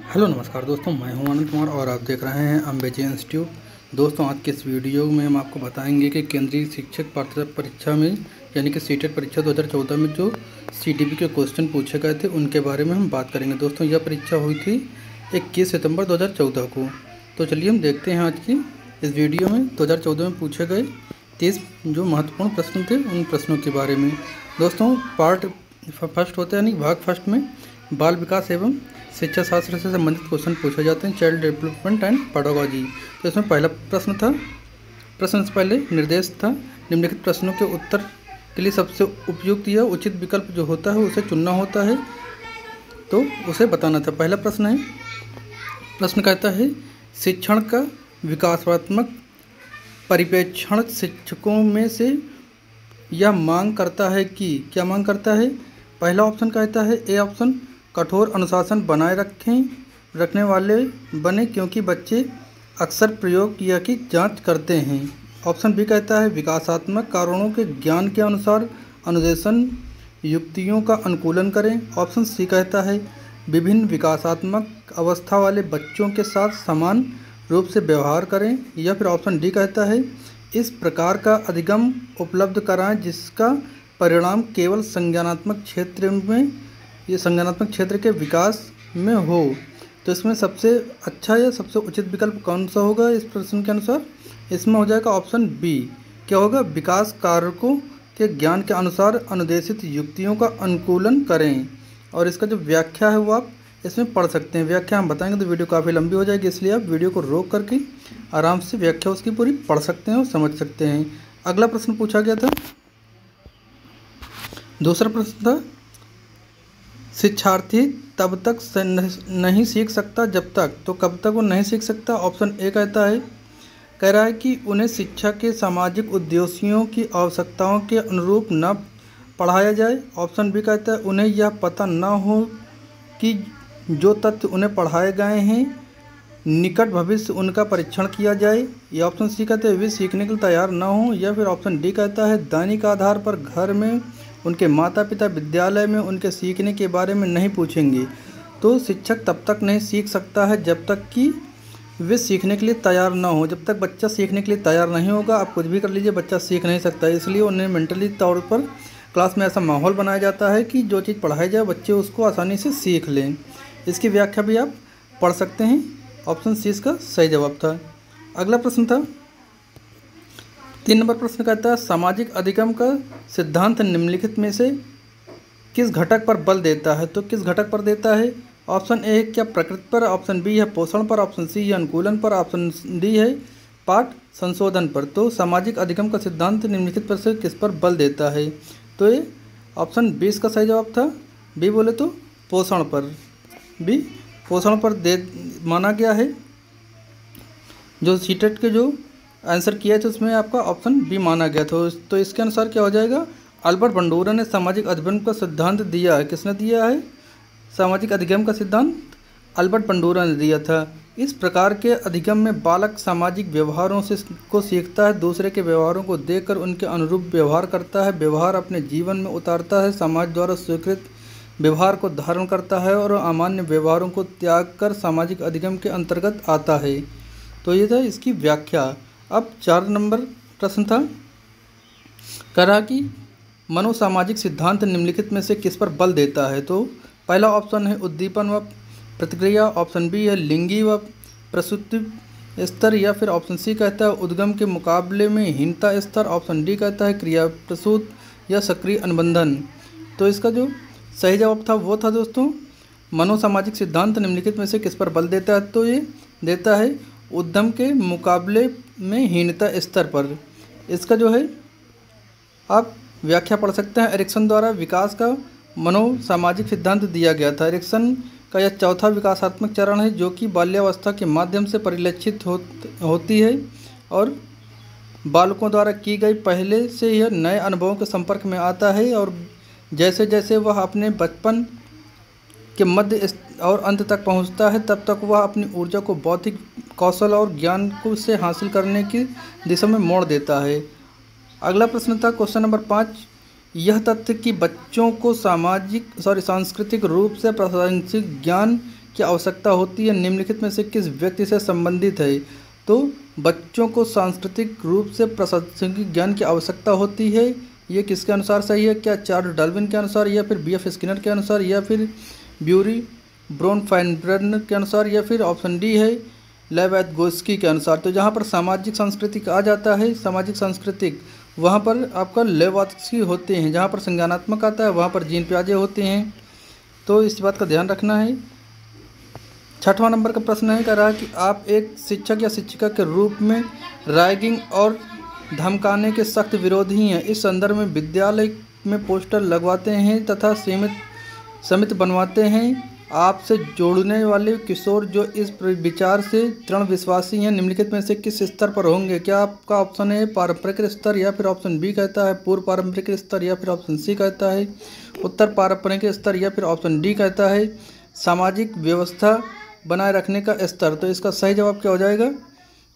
Hello नमस्कार दोस्तों, मैं हूं आनंद कुमार और आप देख रहे हैं अम्बेजी इंस्टीट्यूट। दोस्तों, आज के इस वीडियो में हम आपको बताएंगे कि केंद्रीय शिक्षक पात्रता परीक्षा में यानी कि सीटेट परीक्षा 2014 में जो सीटीपी के क्वेश्चन पूछे गए थे उनके बारे में हम बात करेंगे। दोस्तों, यह परीक्षा हुई थी 21 सितंबर 2014 को। तो चलिए हम देखते हैं आज की इस वीडियो में 2014 में पूछे गए 30 जो महत्वपूर्ण प्रश्न थे उन प्रश्नों के बारे में। दोस्तों, पार्ट फर्स्ट होता है यानी भाग फर्स्ट में बाल विकास एवं शिक्षा शास्त्र से संबंधित क्वेश्चन पूछे जाते हैं, चाइल्ड डेवलपमेंट एंड पेडागोजी। तो इसमें पहला प्रश्न था, प्रश्न से पहले निर्देश था, निम्नलिखित प्रश्नों के उत्तर के लिए सबसे उपयुक्त या उचित विकल्प जो होता है उसे चुनना होता है, तो उसे बताना था। पहला प्रश्न है, प्रश्न कहता है शिक्षण का विकासात्मक परिप्रेक्षण शिक्षकों में से यह मांग करता है कि क्या मांग करता है। पहला ऑप्शन कहता है ए ऑप्शन कठोर अनुशासन बनाए रखने वाले बने क्योंकि बच्चे अक्सर प्रयोग किया की जांच करते हैं। ऑप्शन बी कहता है विकासात्मक कारणों के ज्ञान के अनुसार अनुदेशन युक्तियों का अनुकूलन करें। ऑप्शन सी कहता है विभिन्न विकासात्मक अवस्था वाले बच्चों के साथ समान रूप से व्यवहार करें। या फिर ऑप्शन डी कहता है इस प्रकार का अधिगम उपलब्ध कराएं जिसका परिणाम केवल संज्ञानात्मक क्षेत्र के विकास में हो। तो इसमें सबसे अच्छा या सबसे उचित विकल्प कौन सा होगा इस प्रश्न के अनुसार। इसमें हो जाएगा ऑप्शन बी। क्या होगा, विकास कारकों के ज्ञान के अनुसार अनुदेशित युक्तियों का अनुकूलन करें। और इसका जो व्याख्या है वो आप इसमें पढ़ सकते हैं। व्याख्या हम बताएंगे तो वीडियो काफ़ी लंबी हो जाएगी, इसलिए आप वीडियो को रोक करके आराम से व्याख्या उसकी पूरी पढ़ सकते हैं और समझ सकते हैं। अगला प्रश्न पूछा गया था, दूसरा प्रश्न था शिक्षार्थी तब तक नहीं सीख सकता जब तक, तो कब तक वो नहीं सीख सकता। ऑप्शन ए कह रहा है कि उन्हें शिक्षा के सामाजिक उद्देश्यों की आवश्यकताओं के अनुरूप न पढ़ाया जाए। ऑप्शन बी कहता है उन्हें यह पता न हो कि जो तथ्य उन्हें पढ़ाए गए हैं निकट भविष्य उनका परीक्षण किया जाए। या ऑप्शन सी कहते हैं वे सीखने के लिए तैयार न हो। या फिर ऑप्शन डी कहता है दैनिक आधार पर घर में उनके माता पिता विद्यालय में उनके सीखने के बारे में नहीं पूछेंगे। तो शिक्षक तब तक नहीं सीख सकता है जब तक कि वे सीखने के लिए तैयार ना हो। जब तक बच्चा सीखने के लिए तैयार नहीं होगा, आप कुछ भी कर लीजिए, बच्चा सीख नहीं सकता। इसलिए उन्हें मेंटली तौर पर क्लास में ऐसा माहौल बनाया जाता है कि जो चीज़ पढ़ाई जाए बच्चे उसको आसानी से सीख लें। इसकी व्याख्या भी आप पढ़ सकते हैं। ऑप्शन सी इसका सही जवाब था। अगला प्रश्न था 3 नंबर प्रश्न कहता है सामाजिक अधिगम का सिद्धांत निम्नलिखित में से किस घटक पर बल देता है। तो किस घटक पर देता है। ऑप्शन ए है क्या प्रकृति पर, ऑप्शन बी है पोषण पर, ऑप्शन सी है अनुकूलन पर, ऑप्शन डी है पाठ संशोधन पर। तो सामाजिक अधिगम का सिद्धांत निम्नलिखित पर से किस पर बल देता है। तो ये ऑप्शन बी इसका सही जवाब था। बी बोले तो पोषण पर, बी पोषण पर माना गया है। जो सीटेट के जो आंसर किया है तो उसमें आपका ऑप्शन बी माना गया था। तो इसके अनुसार क्या हो जाएगा, अल्बर्ट बंडूरा ने सामाजिक अधिगम का सिद्धांत दिया है। किसने दिया है सामाजिक अधिगम का सिद्धांत? अल्बर्ट बंडूरा ने दिया था। इस प्रकार के अधिगम में बालक सामाजिक व्यवहारों को सीखता है, दूसरे के व्यवहारों को देखकर उनके अनुरूप व्यवहार करता है, व्यवहार अपने जीवन में उतारता है, समाज द्वारा स्वीकृत व्यवहार को धारण करता है और अमान्य व्यवहारों को त्याग कर सामाजिक अधिगम के अंतर्गत आता है। तो ये था इसकी व्याख्या। अब 4 नंबर प्रश्न था, कह रहा कि मनोसामाजिक सिद्धांत निम्नलिखित में से किस पर बल देता है। तो पहला ऑप्शन है उद्दीपन व प्रतिक्रिया, ऑप्शन बी है लिंगी व प्रसूति स्तर, या फिर ऑप्शन सी कहता है उद्गम के मुकाबले में हीनता स्तर, ऑप्शन डी कहता है क्रिया प्रसूत या सक्रिय अनुबंधन। तो इसका जो सही जवाब था वो था दोस्तों मनोसामाजिक सिद्धांत निम्नलिखित में से किस पर बल देता है। तो ये देता है उद्यम के मुकाबले में हीनता स्तर पर। इसका जो है आप व्याख्या पढ़ सकते हैं। एरिक्सन द्वारा विकास का मनोसामाजिक सिद्धांत दिया गया था। एरिक्सन का यह चौथा विकासात्मक चरण है जो कि बाल्यावस्था के माध्यम से परिलक्षित होती है और बालकों द्वारा की गई पहले से यह नए अनुभवों के संपर्क में आता है और जैसे जैसे वह अपने बचपन के मध्य और अंत तक पहुंचता है तब तक वह अपनी ऊर्जा को बौद्धिक कौशल और ज्ञान को से हासिल करने की दिशा में मोड़ देता है। अगला प्रश्न था क्वेश्चन नंबर 5, यह तथ्य कि बच्चों को सांस्कृतिक रूप से प्रासंगिक ज्ञान की आवश्यकता होती है निम्नलिखित में से किस व्यक्ति से संबंधित है? तो बच्चों को सांस्कृतिक रूप से प्रासंगिक ज्ञान की आवश्यकता होती है, ये किसके अनुसार सही है? क्या चार्ल्स डार्विन के अनुसार, या फिर B.F. स्किनर के अनुसार, या फिर ब्यूरी ब्राउन फाइनबर्न के अनुसार, या फिर ऑप्शन डी है लेवित्गोस्की के अनुसार? तो जहाँ पर सामाजिक सांस्कृतिक आ जाता है, सामाजिक सांस्कृतिक, वहाँ पर आपका लेवित्गोस्की होते हैं। जहाँ पर संज्ञानात्मक आता है वहाँ पर जीन पियाजे होते हैं। तो इस बात का ध्यान रखना है। 6वां नंबर का प्रश्न है, कह रहा है कि आप एक शिक्षक या शिक्षिका के रूप में रैगिंग और धमकाने के सख्त विरोधी हैं। इस संदर्भ में विद्यालय में पोस्टर लगवाते हैं तथा समिति बनवाते हैं। आपसे जोड़ने वाले किशोर जो इस विचार से दृढ़ विश्वासी हैं निम्नलिखित में से किस स्तर पर होंगे? क्या आपका ऑप्शन है पारंपरिक स्तर, या फिर ऑप्शन बी कहता है पूर्व पारंपरिक स्तर, या फिर ऑप्शन सी कहता है उत्तर पारंपरिक स्तर, या फिर ऑप्शन डी कहता है सामाजिक व्यवस्था बनाए रखने का स्तर? तो इसका सही जवाब क्या हो जाएगा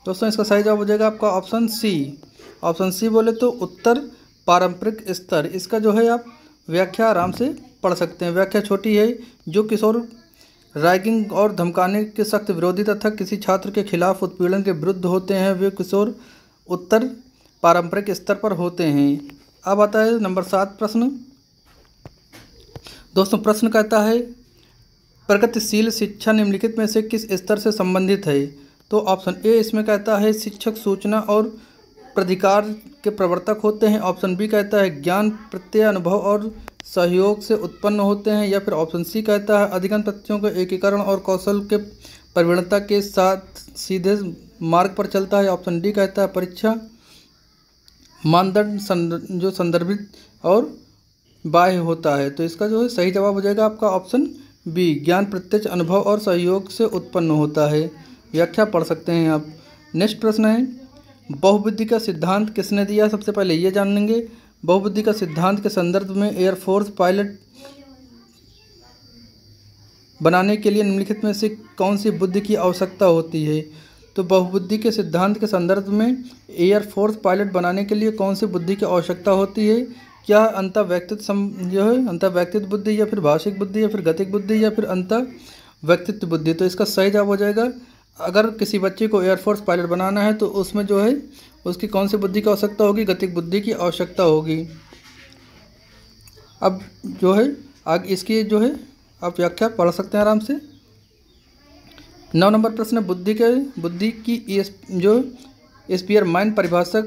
दोस्तों? इसका सही जवाब हो जाएगा आपका ऑप्शन सी। ऑप्शन सी बोले तो उत्तर पारंपरिक स्तर। इसका जो है आप व्याख्या आराम से पढ़ सकते हैं। व्याख्या छोटी है। जो किशोर रैगिंग और धमकाने के सख्त विरोधी तथा किसी छात्र के खिलाफ उत्पीड़न के विरुद्ध होते हैं, वे किशोर उत्तर पारंपरिक स्तर पर होते हैं। अब आता है नंबर 7 प्रश्न। दोस्तों प्रश्न कहता है प्रगतिशील शिक्षा निम्नलिखित में से किस स्तर से संबंधित है? तो ऑप्शन ए इसमें कहता है शिक्षक सूचना और प्राधिकार के प्रवर्तक होते हैं। ऑप्शन बी कहता है ज्ञान प्रत्यय अनुभव और सहयोग से उत्पन्न होते हैं, या फिर ऑप्शन सी कहता है अधिगम तथ्यों के एकीकरण और कौशल के प्रवीणता के साथ सीधे मार्ग पर चलता है। ऑप्शन डी कहता है परीक्षा मानदंड जो संदर्भित और बाह्य होता है। तो इसका जो है सही जवाब हो जाएगा आपका ऑप्शन बी, ज्ञान प्रत्यक्ष अनुभव और सहयोग से उत्पन्न होता है। व्याख्या पढ़ सकते हैं आप। नेक्स्ट प्रश्न है बहुबुद्धि का सिद्धांत किसने दिया? सबसे पहले ये जान लेंगे। बहुबुद्धि का सिद्धांत के संदर्भ में एयरफोर्स पायलट बनाने के लिए निम्नलिखित में से कौन सी बुद्धि की आवश्यकता होती है? तो बहुबुद्धि के सिद्धांत के संदर्भ में एयरफोर्स पायलट बनाने के लिए कौन सी बुद्धि की आवश्यकता होती है? क्या अंतःव्यक्तित्व जो है अंतःव्यक्तित्व बुद्धि, या फिर भाषिक बुद्धि, या फिर गतिक बुद्धि, या फिर अंतःव्यक्तित्व बुद्धि? तो इसका सही जवाब हो जाएगा अगर किसी बच्चे को एयरफोर्स पायलट बनाना है तो उसमें जो है उसकी कौन सी बुद्धि की आवश्यकता होगी? गतिक बुद्धि की आवश्यकता होगी। अब जो है आगे इसकी जो है आप व्याख्या पढ़ सकते हैं आराम से। 9 नंबर प्रश्न बुद्धि की जो स्पीयर माइंड परिभाषा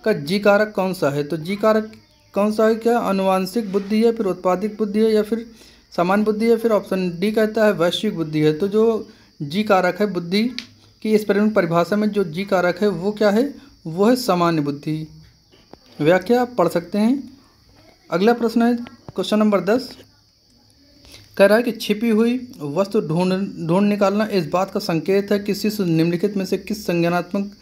का जी कारक कौन सा है? तो जी कारक कौन सा है? क्या आनुवांशिक बुद्धि है, फिर उत्पादिक बुद्धि है, या फिर सामान्य बुद्धि है, फिर ऑप्शन डी कहता है वैश्विक बुद्धि है। तो जो जी कारक है बुद्धि की इस परिभाषा में जो जी कारक है वो क्या है? वो है सामान्य बुद्धि। व्याख्या आप पढ़ सकते हैं। अगला प्रश्न है क्वेश्चन नंबर 10, कह रहा है कि छिपी हुई वस्तु ढूंढ निकालना इस बात का संकेत है कि शिशु निम्नलिखित में से किस संज्ञानात्मक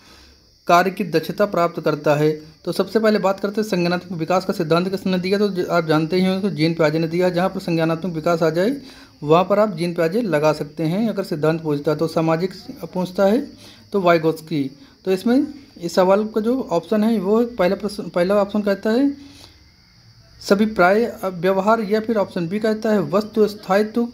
कार्य की दक्षता प्राप्त करता है? तो सबसे पहले बात करते हैं संज्ञानात्मक विकास का सिद्धांत किसने दिया? तो आप जानते ही होंगे जीन पियाजे ने दिया। जहाँ पर संज्ञानात्मक विकास आ जाए वहाँ पर आप जीन पियाजे लगा सकते हैं अगर सिद्धांत पूछता है। तो सामाजिक पूछता है तो वाइगोत्स्की। तो इसमें इस सवाल का जो ऑप्शन है वो पहला ऑप्शन कहता है सभी प्राय व्यवहार, या फिर ऑप्शन बी कहता है वस्तु स्थायित्व,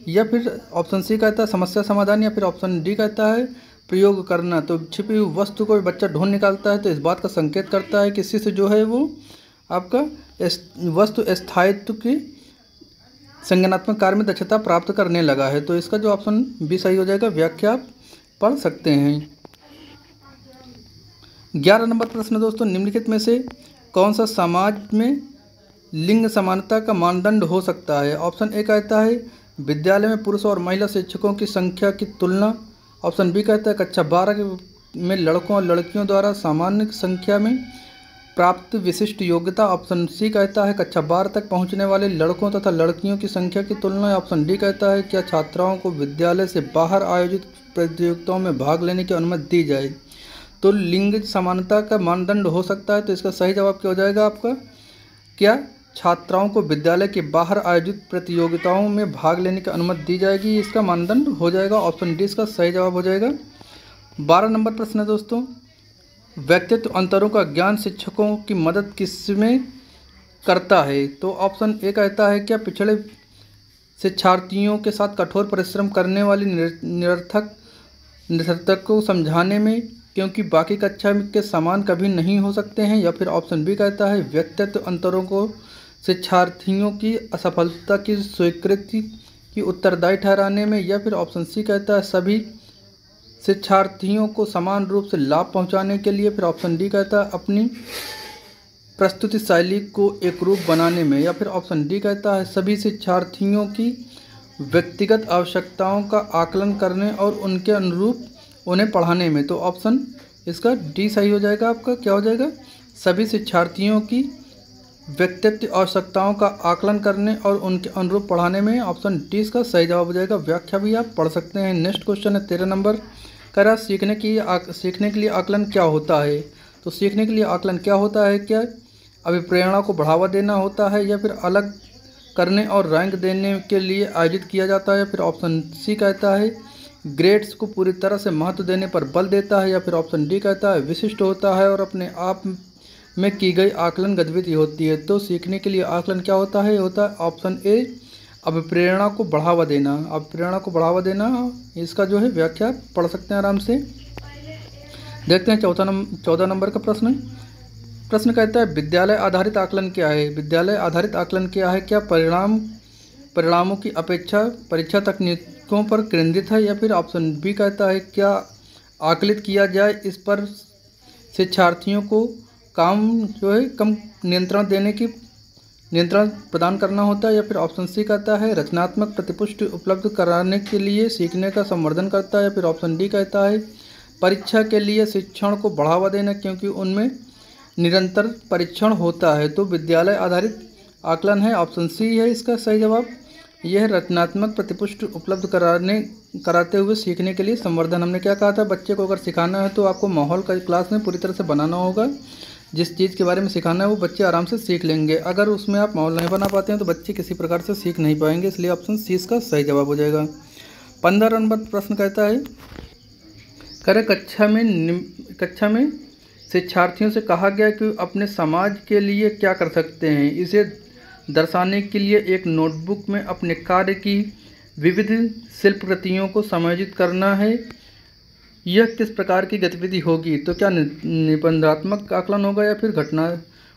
या फिर ऑप्शन सी कहता है समस्या समाधान, या फिर ऑप्शन डी कहता है प्रयोग करना। तो छिपी हुई वस्तु को बच्चा ढूंढ निकालता है तो इस बात का संकेत करता है कि शिशु जो है वो आपका वस्तु स्थायित्व के संज्ञानात्मक कार्य में दक्षता प्राप्त करने लगा है। तो इसका जो ऑप्शन बी सही हो जाएगा। व्याख्या आप पढ़ सकते हैं। 11 नंबर प्रश्न दोस्तों, निम्नलिखित में से कौन सा समाज में लिंग समानता का मानदंड हो सकता है? ऑप्शन ए कहता है विद्यालय में पुरुष और महिला शिक्षकों की संख्या की तुलना। ऑप्शन बी कहता है कक्षा 12 में लड़कों और लड़कियों द्वारा सामान्य संख्या में प्राप्त विशिष्ट योग्यता। ऑप्शन सी कहता है कक्षा 12 तक पहुंचने वाले लड़कों तथा लड़कियों की संख्या की तुलना। ऑप्शन डी कहता है क्या छात्राओं को विद्यालय से बाहर आयोजित प्रतियोगिताओं में भाग लेने की अनुमति दी जाए? तो लिंग समानता का मानदंड हो सकता है। तो इसका सही जवाब क्या हो जाएगा आपका? क्या छात्राओं को विद्यालय के बाहर आयोजित प्रतियोगिताओं में भाग लेने की अनुमति दी जाएगी, इसका मानदंड हो जाएगा। ऑप्शन डी इसका सही जवाब हो जाएगा। 12 नंबर प्रश्न है दोस्तों, व्यक्तित्व अंतरों का ज्ञान शिक्षकों की मदद किसमें करता है? तो ऑप्शन ए कहता है क्या पिछड़े शिक्षार्थियों के साथ कठोर परिश्रम करने वाली निरर्थक को समझाने में, क्योंकि बाकी कक्षा के समान कभी नहीं हो सकते हैं। या फिर ऑप्शन बी कहता है व्यक्तित्व अंतरों को शिक्षार्थियों की असफलता की स्वीकृति की उत्तरदायी ठहराने में। या फिर ऑप्शन सी कहता है सभी शिक्षार्थियों को समान रूप से लाभ पहुंचाने के लिए। फिर ऑप्शन डी कहता है अपनी प्रस्तुति शैली को एकरूप बनाने में। या फिर ऑप्शन डी कहता है सभी शिक्षार्थियों की व्यक्तिगत आवश्यकताओं का आकलन करने और उनके अनुरूप उन्हें पढ़ाने में। तो ऑप्शन इसका डी सही हो जाएगा आपका। क्या हो जाएगा? सभी शिक्षार्थियों की व्यक्तित्व आवश्यकताओं का आकलन करने और उनके अनुरूप पढ़ाने में। ऑप्शन डी इसका सही जवाब हो जाएगा। व्याख्या भी आप पढ़ सकते हैं। नेक्स्ट क्वेश्चन है 13 नंबर करा सीखने के लिए आकलन क्या होता है। तो सीखने के लिए आकलन क्या होता है? क्या अभिप्रेरणा को बढ़ावा देना होता है, या फिर अलग करने और रैंक देने के लिए आयोजित किया जाता है। या फिर ऑप्शन सी कहता है ग्रेड्स को पूरी तरह से महत्व देने पर बल देता है। या फिर ऑप्शन डी कहता है विशिष्ट होता है और अपने आप में की गई आकलन गतिविधि होती है। तो सीखने के लिए आकलन क्या होता है? होता है ऑप्शन ए अभिप्रेरणा को बढ़ावा देना। अभिप्रेरणा को बढ़ावा देना, इसका जो है व्याख्या पढ़ सकते हैं आराम से। देखते हैं 14 नंबर का प्रश्न कहता है विद्यालय आधारित आकलन क्या है। विद्यालय आधारित आकलन क्या है? क्या परिणामों की अपेक्षा परीक्षा तकनीकों पर केंद्रित है। या फिर ऑप्शन बी कहता है क्या आकलित किया जाए इस पर शिक्षार्थियों को काम जो है कम नियंत्रण प्रदान करना होता है। या फिर ऑप्शन सी कहता है रचनात्मक प्रतिपुष्टि उपलब्ध कराने के लिए सीखने का संवर्धन करता है। या फिर ऑप्शन डी कहता है परीक्षा के लिए शिक्षण को बढ़ावा देना, क्योंकि उनमें निरंतर परीक्षण होता है। तो विद्यालय आधारित आकलन है, ऑप्शन सी है इसका सही जवाब। यह रचनात्मक प्रतिपुष्टि उपलब्ध कराते हुए सीखने के लिए संवर्धन। हमने क्या कहा था, बच्चे को अगर सिखाना है तो आपको माहौल का क्लास में पूरी तरह से बनाना होगा। जिस चीज़ के बारे में सिखाना है वो बच्चे आराम से सीख लेंगे। अगर उसमें आप माहौल नहीं बना पाते हैं तो बच्चे किसी प्रकार से सीख नहीं पाएंगे। इसलिए ऑप्शन सी इसका सही जवाब हो जाएगा। 15 नंबर प्रश्न कहता है कक्षा में शिक्षार्थियों से कहा गया कि अपने समाज के लिए क्या कर सकते हैं। इसे दर्शाने के लिए एक नोटबुक में अपने कार्य की विविध शिल्पकृतियों को समायोजित करना है। यह किस प्रकार की गतिविधि होगी। तो क्या निबंधात्मक आकलन होगा, या फिर घटना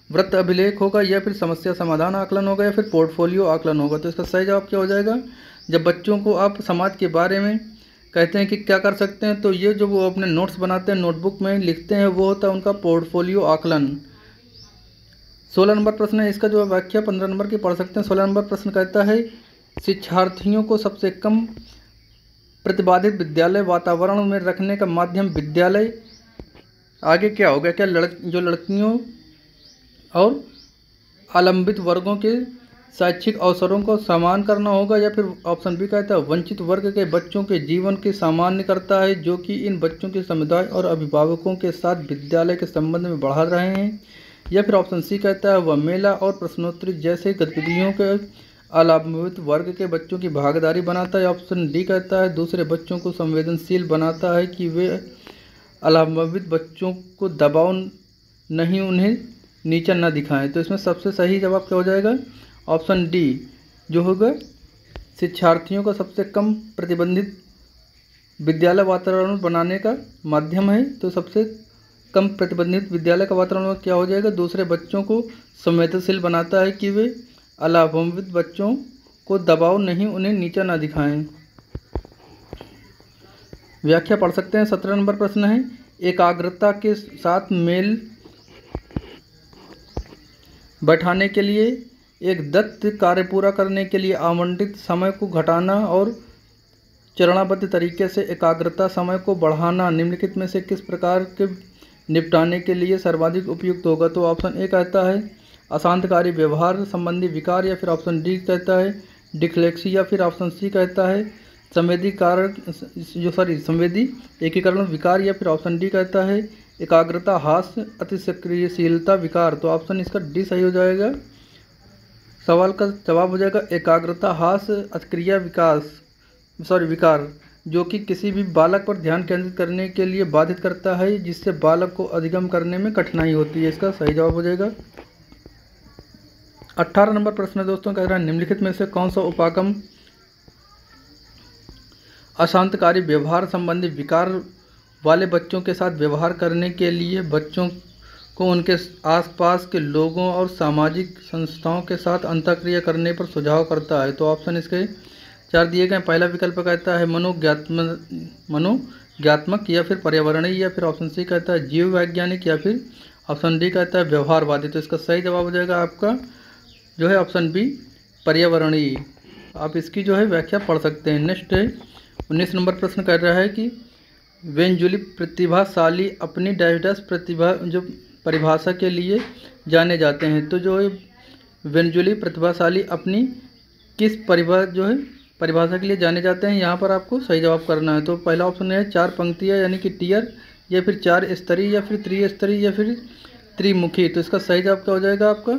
वृत्त अभिलेख होगा, या फिर समस्या समाधान आकलन होगा, या फिर पोर्टफोलियो आकलन होगा। तो इसका सही जवाब क्या हो जाएगा? जब बच्चों को आप समाज के बारे में कहते हैं कि क्या कर सकते हैं, तो ये जो वो अपने नोट्स बनाते हैं, नोटबुक में लिखते हैं, वो होता है उनका पोर्टफोलियो आकलन। 16 नंबर प्रश्न है, इसका जो व्याख्या 15 नंबर की पढ़ सकते हैं। 16 नंबर प्रश्न कहता है शिक्षार्थियों को सबसे कम प्रतिबाधित विद्यालय वातावरण में रखने का माध्यम विद्यालय आगे क्या होगा। क्या जो लड़कियों और आलंबित वर्गों के शैक्षिक अवसरों को समान करना होगा। या फिर ऑप्शन बी कहता है वंचित वर्ग के बच्चों के जीवन के सामान्य करता है, जो कि इन बच्चों के समुदाय और अभिभावकों के साथ विद्यालय के संबंध में बढ़ा रहे हैं। या फिर ऑप्शन सी कहता है वह मेला और प्रश्नोत्तरी जैसे गतिविधियों के अलाभित वर्ग के बच्चों की भागीदारी बनाता है। ऑप्शन डी कहता है दूसरे बच्चों को संवेदनशील बनाता है कि वे अलाभित बच्चों को दबाव नहीं, उन्हें नीचा न दिखाएं। तो इसमें सबसे सही जवाब क्या हो जाएगा? ऑप्शन डी जो होगा शिक्षार्थियों का सबसे कम प्रतिबंधित विद्यालय वातावरण बनाने का माध्यम है। तो सबसे कम प्रतिबंधित विद्यालय का वातावरण क्या हो जाएगा? दूसरे बच्चों को संवेदनशील बनाता है कि वे अलाभित बच्चों को दबाव नहीं, उन्हें नीचा ना दिखाएं। व्याख्या पढ़ सकते हैं। 17 नंबर प्रश्न है एकाग्रता के साथ मेल बैठाने के लिए एक दत्त कार्य पूरा करने के लिए आवंटित समय को घटाना और चरणबद्ध तरीके से एकाग्रता समय को बढ़ाना निम्नलिखित में से किस प्रकार के निपटाने के लिए सर्वाधिक उपयुक्त होगा। तो ऑप्शन ए कहता है अशांतकारी व्यवहार संबंधी विकार। या फिर ऑप्शन डी कहता है डिस्लेक्सिया। या फिर ऑप्शन सी कहता है संवेदी एकीकरण विकार। या फिर ऑप्शन डी कहता है एकाग्रता ह्रास अतिसक्रियशीलता विकार। तो ऑप्शन इसका डी सही हो जाएगा। सवाल का जवाब हो जाएगा एकाग्रता ह्रास अतिक्रिया विकार, जो कि किसी भी बालक पर ध्यान केंद्रित करने के लिए बाधित करता है, जिससे बालक को अधिगम करने में कठिनाई होती है। इसका सही जवाब हो जाएगा। 18 नंबर प्रश्न दोस्तों कह रहा है निम्नलिखित में से कौन सा उपागम अशांतकारी व्यवहार संबंधी विकार वाले बच्चों के साथ व्यवहार करने के लिए बच्चों को उनके आसपास के लोगों और सामाजिक संस्थाओं के साथ अंतःक्रिया करने पर सुझाव करता है। तो ऑप्शन इसके 4 दिए गए। पहला विकल्प कहता है मनोज्ञात्मक या फिर पर्यावरणीय, या फिर ऑप्शन सी कहता है जीव वैज्ञानिक, या फिर ऑप्शन डी कहता है व्यवहारवादी। तो इसका सही जवाब हो जाएगा आपका जो है ऑप्शन बी पर्यावरणीय। आप इसकी जो है व्याख्या पढ़ सकते हैं। नेक्स्ट है 19 नंबर प्रश्न कर रहा है कि वेंजुली प्रतिभाशाली अपनी डाइवर्स प्रतिभा जो परिभाषा के लिए जाने जाते हैं। तो जो है वेंजुली प्रतिभाशाली अपनी किस परिभाषा के लिए जाने जाते हैं, यहाँ पर आपको सही जवाब करना है। तो पहला ऑप्शन है 4 पंक्तियाँ यानी कि टियर, या फिर 4 स्तरीय, या फिर त्रिस्तरीय, या फिर त्रिमुखी। तो इसका सही जवाब क्या हो जाएगा आपका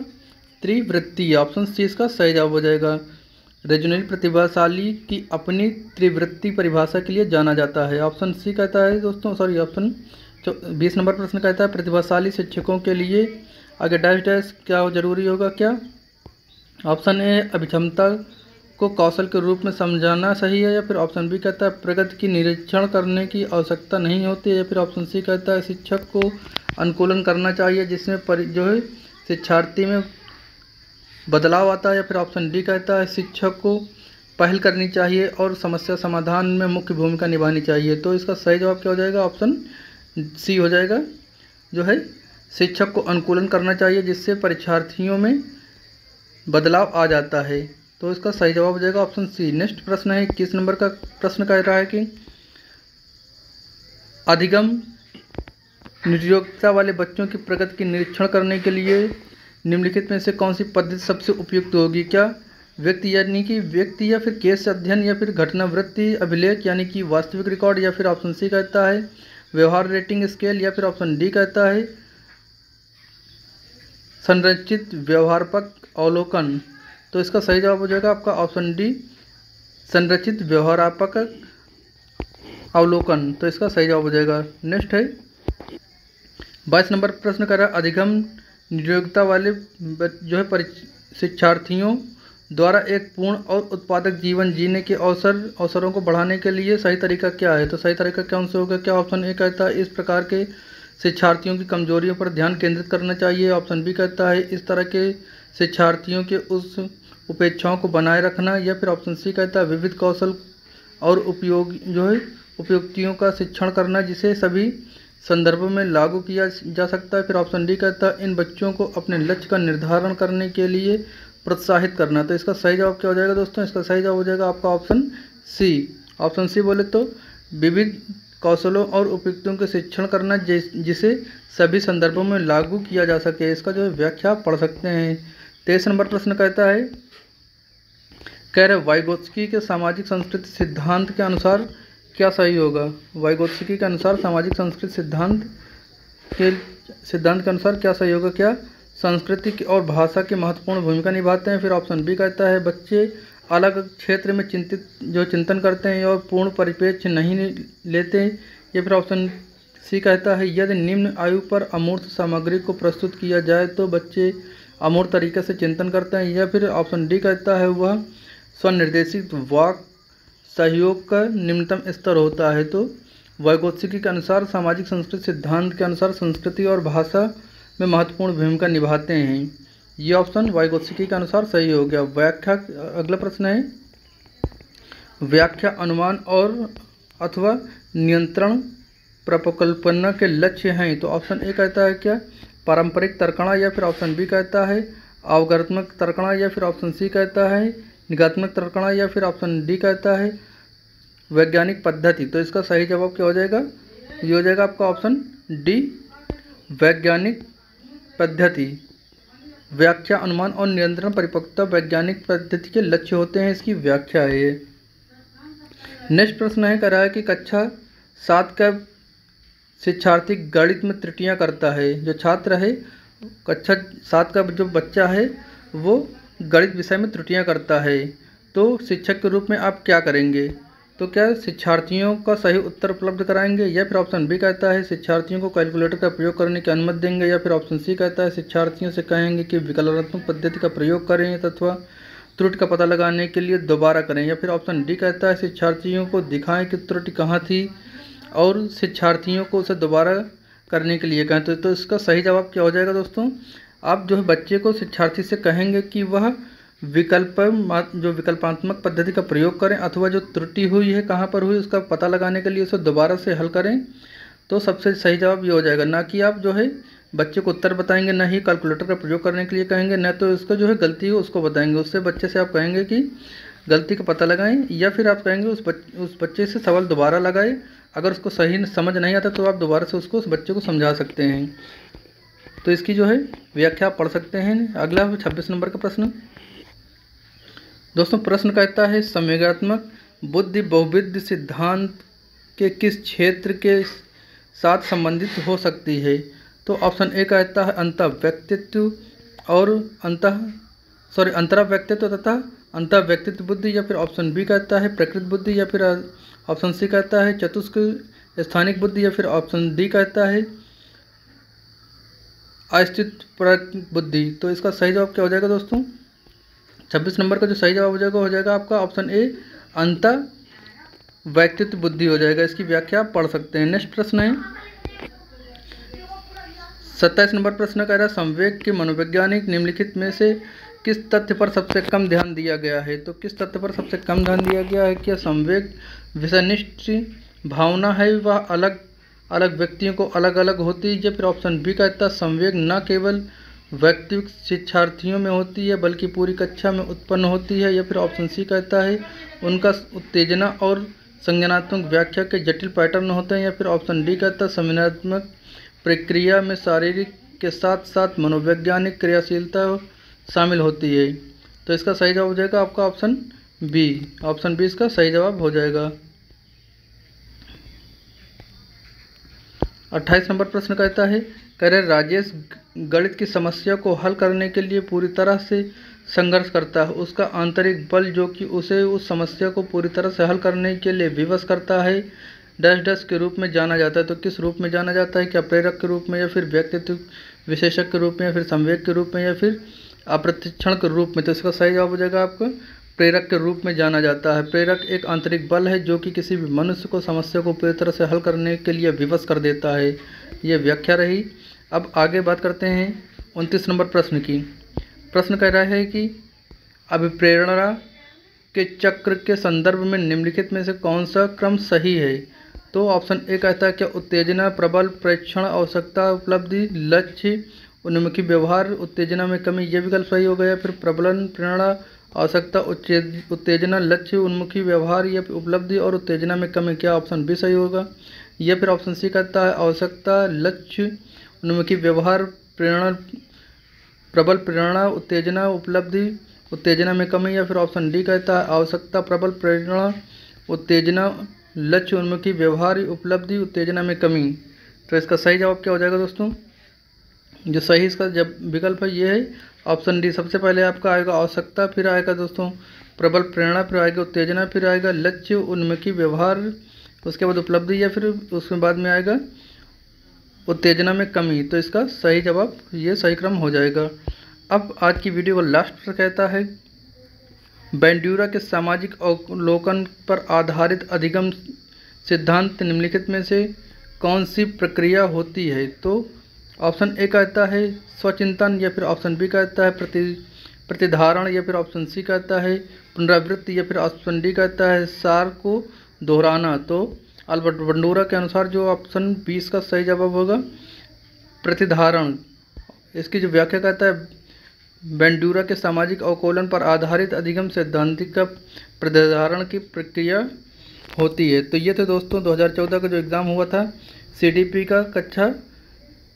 त्रिवृत्तीय। ऑप्शन सी इसका सही जवाब हो जाएगा। वेंजुली प्रतिभाशाली की अपनी त्रिवृत्ति परिभाषा के लिए जाना जाता है। ऑप्शन सी कहता है दोस्तों, सॉरी ऑप्शन 20 नंबर प्रश्न कहता है प्रतिभाशाली शिक्षकों के लिए आगे डैश डैश क्या जरूरी होगा क्या। ऑप्शन ए अभिक्षमता को कौशल के रूप में समझाना सही है, या फिर ऑप्शन बी कहता है प्रगति की निरीक्षण करने की आवश्यकता नहीं होती है, या फिर ऑप्शन सी कहता है शिक्षक को अनुकूलन करना चाहिए जिसमें जो है शिक्षार्थी में बदलाव आता है, या फिर ऑप्शन डी कहता है शिक्षक को पहल करनी चाहिए और समस्या समाधान में मुख्य भूमिका निभानी चाहिए। तो इसका सही जवाब क्या हो जाएगा ऑप्शन सी हो जाएगा, जो है शिक्षक को अनुकूलन करना चाहिए जिससे परीक्षार्थियों में बदलाव आ जाता है। तो इसका सही जवाब हो जाएगा ऑप्शन सी। नेक्स्ट प्रश्न है 21 नंबर का प्रश्न कह रहा है कि अधिगम निर्योग्यता वाले बच्चों की प्रगति की निरीक्षण करने के लिए निम्नलिखित में से कौन सी पद्धति सबसे उपयुक्त होगी। क्या व्यक्ति यानी कि व्यक्ति, या फिर केस अध्ययन, या फिर घटनावृत्ति अभिलेख यानी कि वास्तविक रिकॉर्ड, या फिर ऑप्शन सी कहता है व्यवहार रेटिंग स्केल, या फिर ऑप्शन डी कहता है संरचित व्यवहारपक अवलोकन। तो इसका सही जवाब हो जाएगा आपका ऑप्शन डी संरचित व्यवहारात्मक अवलोकन। तो इसका सही जवाब हो जाएगा। नेक्स्ट है 22 नंबर प्रश्न कर रहा है अधिगम नियोग्यता वाले जो है शिक्षार्थियों द्वारा एक पूर्ण और उत्पादक जीवन जीने के अवसरों को बढ़ाने के लिए सही तरीका क्या है। तो सही तरीका कौन से होगा। क्या ऑप्शन ए कहता है इस प्रकार के शिक्षार्थियों की कमजोरियों पर ध्यान केंद्रित करना चाहिए। ऑप्शन बी कहता है इस तरह के शिक्षार्थियों के उस उपेक्षाओं को बनाए रखना, या फिर ऑप्शन सी कहता है विविध कौशल और उपयुक्तियों का शिक्षण करना जिसे सभी संदर्भों में लागू किया जा सकता है। फिर ऑप्शन डी कहता है इन बच्चों को अपने लक्ष्य का निर्धारण करने के लिए प्रोत्साहित करना। तो इसका सही जवाब क्या हो जाएगा दोस्तों। इसका सही जवाब हो जाएगा आपका ऑप्शन सी। ऑप्शन सी बोले तो विविध कौशलों और उपयुक्तों के शिक्षण करना जिसे सभी संदर्भों में लागू किया जा सके। इसका जो है व्याख्या पढ़ सकते हैं। 23 नंबर प्रश्न कहता है कह रहे वाइगोत्स्की के सामाजिक संस्कृति सिद्धांत के अनुसार क्या सही होगा। वाइगोत्स्की के अनुसार सामाजिक संस्कृति सिद्धांत के अनुसार क्या सही होगा। क्या संस्कृति और भाषा की महत्वपूर्ण भूमिका निभाते हैं। फिर ऑप्शन बी कहता है बच्चे अलग क्षेत्र में चिंतन करते हैं और पूर्ण परिप्रेक्ष्य नहीं लेते। या फिर ऑप्शन सी कहता है यदि निम्न आयु पर अमूर्त सामग्री को प्रस्तुत किया जाए तो बच्चे अमूर्त तरीके से चिंतन करते हैं। या फिर ऑप्शन डी कहता है वह स्वनिर्देशित वाक सहयोग का निम्नतम स्तर होता है। तो वाइगोत्स्की के अनुसार सामाजिक संस्कृति सिद्धांत के अनुसार संस्कृति और भाषा में महत्वपूर्ण भूमिका निभाते हैं। ये ऑप्शन वाइगोत्स्की के अनुसार सही हो गया। व्याख्या अगला प्रश्न है व्याख्या अनुमान और अथवा नियंत्रण प्रकल्पना के लक्ष्य हैं। तो ऑप्शन ए कहता है क्या पारंपरिक तर्कणा, या फिर ऑप्शन बी कहता है अवगात्मक तर्कणा, या फिर ऑप्शन सी कहता है निगात्मक तर्कणा, या फिर ऑप्शन डी कहता है वैज्ञानिक पद्धति। तो इसका सही जवाब क्या हो जाएगा। ये हो जाएगा आपका ऑप्शन डी वैज्ञानिक पद्धति। व्याख्या अनुमान और नियंत्रण परिपक्वता वैज्ञानिक पद्धति के लक्ष्य होते हैं। इसकी व्याख्या है ये। नेक्स्ट प्रश्न है कह रहा है कि कक्षा 7 का शिक्षार्थी गणित में त्रुटियां करता है। जो छात्र है कक्षा 7 का जो बच्चा है वो गणित विषय में त्रुटियां करता है, तो शिक्षक के रूप में आप क्या करेंगे। तो क्या शिक्षार्थियों का सही उत्तर उपलब्ध कराएंगे, या फिर ऑप्शन बी कहता है शिक्षार्थियों को कैलकुलेटर का प्रयोग करने की अनुमति देंगे, या फिर ऑप्शन सी कहता है शिक्षार्थियों से कहेंगे कि विकलनात्मक पद्धति का प्रयोग करें तथा त्रुटि का पता लगाने के लिए दोबारा करें। या फिर ऑप्शन डी कहता है शिक्षार्थियों को दिखाएं कि त्रुटि कहाँ थी और शिक्षार्थियों को उसे दोबारा करने के लिए कहें। तो इसका सही जवाब क्या हो जाएगा दोस्तों? आप जो है बच्चे को, शिक्षार्थी से कहेंगे कि वह विकल्पात्मक पद्धति का प्रयोग करें अथवा जो त्रुटि हुई है कहाँ पर हुई उसका पता लगाने के लिए उसे दोबारा से हल करें। तो सबसे सही जवाब ये हो जाएगा। ना कि आप जो है बच्चे को उत्तर बताएंगे, ना ही कैलकुलेटर का प्रयोग करने के लिए कहेंगे, न तो इसका जो है गलती है उसको बताएंगे। उससे बच्चे से आप कहेंगे कि गलती का पता लगाएं, या फिर आप कहेंगे उस बच्चे से सवाल दोबारा लगाएं। अगर उसको सही समझ नहीं आता तो आप दोबारा से उसको, उस बच्चे को समझा सकते हैं। तो इसकी जो है व्याख्या पढ़ सकते हैं। अगला 26 नंबर का प्रश्न दोस्तों, प्रश्न कहता है संवेगात्मक बुद्धि बहुविध सिद्धांत के किस क्षेत्र के साथ संबंधित हो सकती है? तो ऑप्शन ए कहता है अंतःव्यक्तित्व और अंतराव्यक्तित्व तथा अंतःव्यक्तित्व बुद्धि। या फिर ऑप्शन बी कहता है प्रकृत बुद्धि। या फिर ऑप्शन सी कहता है चतुष्क स्थानिक बुद्धि। या फिर ऑप्शन डी कहता है अस्तित्वपरक बुद्धि। तो इसका सही जवाब क्या हो जाएगा दोस्तों? 26 नंबर का जो सही जवाब हो जाएगा आपका ऑप्शन ए अंतःव्यक्तित्व बुद्धि हो जाएगा। इसकी व्याख्या आप पढ़ सकते हैं। नेक्स्ट प्रश्न है 27 नंबर प्रश्न कह रहा है संवेग के मनोवैज्ञानिक निम्नलिखित में से किस तथ्य पर सबसे कम ध्यान दिया गया है? तो किस तथ्य पर सबसे कम ध्यान दिया गया है? क्या संवेग विषयनिष्ठ भावना है, वह अलग अलग व्यक्तियों को अलग अलग होती है? या फिर ऑप्शन बी कहता है संवेग न केवल व्यक्तिगत शिक्षार्थियों में होती है बल्कि पूरी कक्षा में उत्पन्न होती है? या फिर ऑप्शन सी कहता है उनका उत्तेजना और संज्ञानात्मक व्याख्या के जटिल पैटर्न होते हैं? या फिर ऑप्शन डी कहता है संवेदनात्मक प्रक्रिया में शारीरिक के साथ साथ मनोवैज्ञानिक क्रियाशीलता शामिल होती है? तो इसका सही जवाब हो जाएगा आपका ऑप्शन बी। ऑप्शन बी इसका सही जवाब हो जाएगा। 28 नंबर प्रश्न कहता है कह रहे राजेश गणित की समस्या को हल करने के लिए पूरी तरह से संघर्ष करता है। उसका आंतरिक बल जो कि उसे उस समस्या को पूरी तरह से हल करने के लिए विवश करता है डैश डैश के रूप में जाना जाता है। तो किस रूप में जाना जाता है? क्या प्रेरक के रूप में, या फिर व्यक्तित्व विशेषक के रूप में, या फिर संवेग के रूप में, या फिर अप्रशिक्षण के रूप में? तो इसका सही जवाब हो जाएगा आपका प्रेरक के रूप में जाना जाता है। प्रेरक एक आंतरिक बल है जो कि किसी भी मनुष्य को समस्या को पूरी तरह से हल करने के लिए विवश कर देता है। ये व्याख्या रही। अब आगे बात करते हैं 29 नंबर प्रश्न की। प्रश्न कह रहा है कि अभिप्रेरणा के चक्र के संदर्भ में निम्नलिखित में से कौन सा क्रम सही है? तो ऑप्शन ए कहता है क्या उत्तेजना, प्रबल, प्रेक्षण, आवश्यकता, उपलब्धि, लक्ष्य, उन्मुखी व्यवहार, उत्तेजना में कमी, ये विकल्प सही हो गया। फिर प्रबलन, प्रेरणा, आवश्यकता, उत्तेजना, लक्ष्य, उन्मुखी व्यवहार या उपलब्धि और उत्तेजना में कमी, क्या ऑप्शन बी सही होगा? या फिर ऑप्शन सी कहता है आवश्यकता, लक्ष्य, उन्मुखी व्यवहार, प्रेरणा, प्रबल प्रेरणा, उत्तेजना, उपलब्धि, उत्तेजना में कमी। या फिर ऑप्शन डी कहता है आवश्यकता, प्रबल प्रेरणा, उत्तेजना, लक्ष्य, उन्मुखी व्यवहार, उपलब्धि, उत्तेजना में कमी। तो इसका सही जवाब क्या हो जाएगा दोस्तों? जो सही इसका जब विकल्प है ये है ऑप्शन डी। सबसे पहले आपका आएगा आवश्यकता, फिर आएगा दोस्तों प्रबल प्रेरणा, फिर आएगा उत्तेजना, फिर आएगा लक्ष्य, उन्मुखी व्यवहार, उसके बाद उपलब्धि, या फिर उसके बाद में आएगा उत्तेजना में कमी। तो इसका सही जवाब ये सही क्रम हो जाएगा। अब आज की वीडियो का लास्ट पर कहता है बैंड्यूरा के सामाजिक अवलोकन पर आधारित अधिगम सिद्धांत निम्नलिखित में से कौन सी प्रक्रिया होती है? तो ऑप्शन ए कहता है स्वचिंतन, या फिर ऑप्शन बी कहता है प्रतिधारण, या फिर ऑप्शन सी कहता है पुनरावृत्ति, या फिर ऑप्शन डी कहता है सार को दोहराना। तो अल्बर्ट बैंड्यूरा के अनुसार जो ऑप्शन 20 का सही जवाब होगा प्रतिधारण। इसकी जो व्याख्या कहता है बैंड्यूरा के सामाजिक अवलोकन पर आधारित अधिगम सैद्धांतिक का प्रतिधारण की प्रक्रिया होती है। तो ये तो दोस्तों 2014 का जो एग्ज़ाम हुआ था CDP का कक्षा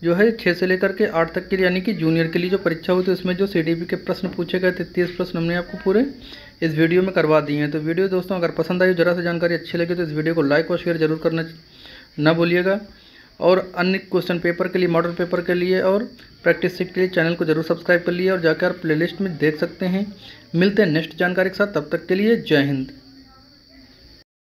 जो है 6 से लेकर के 8 तक के लिए, यानी कि जूनियर के लिए जो परीक्षा हुई थी उसमें जो CDP के प्रश्न पूछे गए थे 30 प्रश्न हमने आपको पूरे इस वीडियो में करवा दिए हैं। तो वीडियो दोस्तों अगर पसंद आई, जरा सा जानकारी अच्छी लगी तो इस वीडियो को लाइक और शेयर जरूर करना ना भूलिएगा। और अन्य क्वेश्चन पेपर के लिए, मॉडल पेपर के लिए और प्रैक्टिस सीट के लिए चैनल को जरूर सब्सक्राइब कर लिए और जाकर प्लेलिस्ट में देख सकते हैं। मिलते हैं नेक्स्ट जानकारी के साथ, तब तक के लिए जय हिंद।